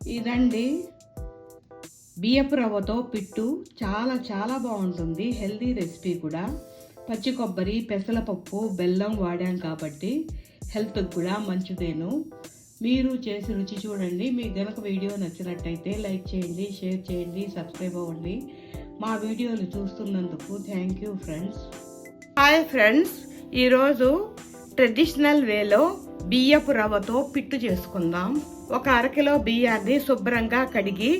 ఇదండి బియ్యపు రవ్వతో పిట్టు. చాలా చాలా బాగుంటుంది. హెల్దీ రెసిపీ కూడా. పచ్చి కొబ్బరి, పెసరపప్పు, బెల్లం వాడాం కాబట్టి హెల్త్కి కూడా మంచిదేను. మీరు చేసి రుచి చూడండి. మీకు గనక వీడియో నచ్చినట్టయితే లైక్ చేయండి, షేర్ చేయండి, సబ్స్క్రైబ్ అవ్వండి. మా వీడియోలు చూస్తున్నందుకు thank you friends. Hi friends, ఈరోజు ట్రెడిషనల్ వేలో బియ్యపు రవ్వతో పిట్టు చేసుకుందాం. ఒక అరకిలో బియ్యాన్ని శుభ్రంగా కడిగి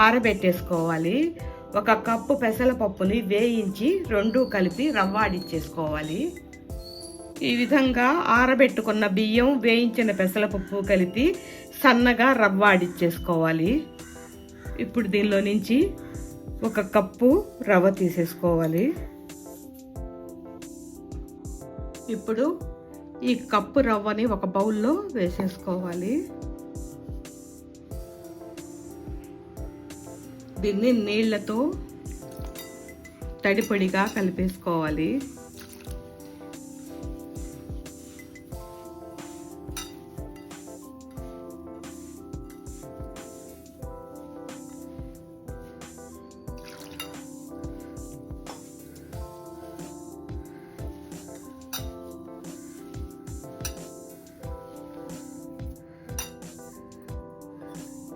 ఆరబెట్టేసుకోవాలి. ఒక కప్పు పెసరపప్పుని వేయించి రెండు కలిపి రవ్వాడిచ్చేసుకోవాలి. ఈ విధంగా ఆరబెట్టుకున్న బియ్యం, వేయించిన పెసరపప్పు కలిపి సన్నగా రవ్వాడిచ్చేసుకోవాలి. ఇప్పుడు దీనిలో నుంచి ఒక కప్పు రవ్వ తీసేసుకోవాలి. ఇప్పుడు ఈ కప్పు రవ్వని ఒక బౌల్లో వేసేసుకోవాలి. దీన్ని నీళ్లతో తడిపొడిగా కలిపేసుకోవాలి.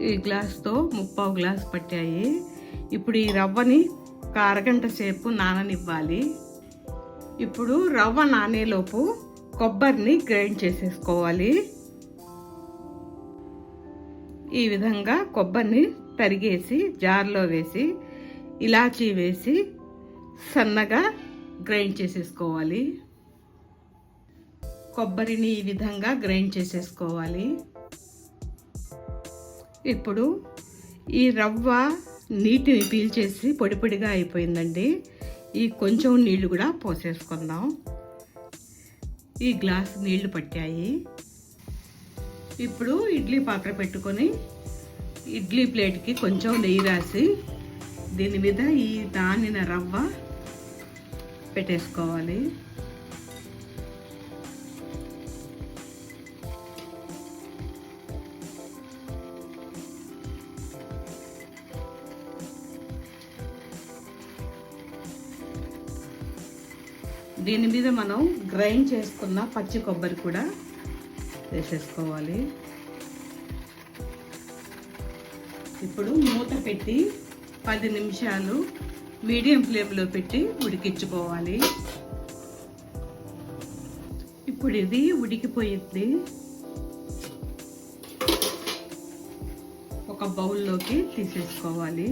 ఈ గ్లాస్తో 3/4 గ్లాస్ పట్టాయి. ఇప్పుడు ఈ రవ్వని ఒక అరగంట సేపు నాననివ్వాలి. ఇప్పుడు రవ్వ నానేలోపు కొబ్బరిని గ్రైండ్ చేసేసుకోవాలి. ఈ విధంగా కొబ్బరిని తరిగేసి జార్లో వేసి ఇలాచీ వేసి సన్నగా గ్రైండ్ చేసేసుకోవాలి. కొబ్బరిని ఈ విధంగా గ్రైండ్ చేసేసుకోవాలి. ఇప్పుడు ఈ రవ్వ నీటిని పీల్చేసి పొడి పొడిగా అయిపోయిందండి. ఈ కొంచెం నీళ్లు కూడా పోసేసుకుందాం. ఈ గ్లాస్ నీళ్లు పట్టాయి. ఇప్పుడు ఇడ్లీ పాత్ర పెట్టుకొని ఇడ్లీ ప్లేట్కి కొంచెం నెయ్యి రాసి దీని మీద ఈ నానిన రవ్వ పెట్టేసుకోవాలి. దీని మీద మనం గ్రైండ్ చేసుకున్న పచ్చి కొబ్బరి కూడా వేసేసుకోవాలి. ఇప్పుడు మూత పెట్టి 10 నిమిషాలు మీడియం ఫ్లేమ్లో పెట్టి ఉడికించుకోవాలి. ఇప్పుడు ఇది ఉడికిపోయింది. ఒక బౌల్లోకి తీసేసుకోవాలి.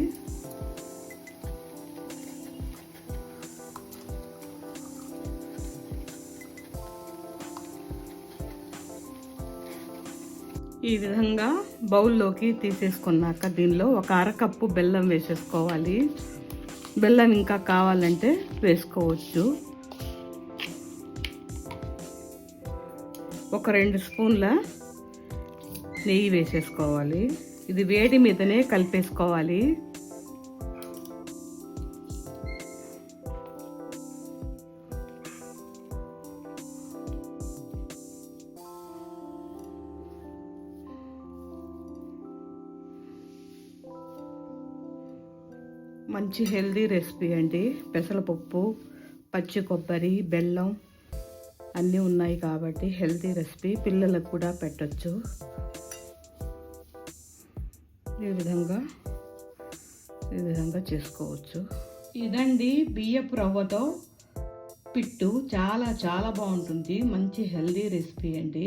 ఈ విధంగా బౌల్లోకి తీసేసుకున్నాక దీనిలో ఒక అరకప్పు బెల్లం వేసేసుకోవాలి. బెల్లం ఇంకా కావాలంటే వేసుకోవచ్చు. ఒక 2 స్పూన్ల నెయ్యి వేసేసుకోవాలి. ఇది వేడి మీదనే కలిపేసుకోవాలి. మంచి హెల్దీ రెసిపీ అండి. పెసరపప్పు, పచ్చి కొబ్బరి, బెల్లం అన్నీ ఉన్నాయి కాబట్టి హెల్దీ రెసిపీ. పిల్లలకు కూడా పెట్టచ్చు. ఈ విధంగా చేసుకోవచ్చు. ఇదండి బియ్యపు రవ్వతో పిట్టు. చాలా చాలా బాగుంటుంది. మంచి హెల్దీ రెసిపీ అండి.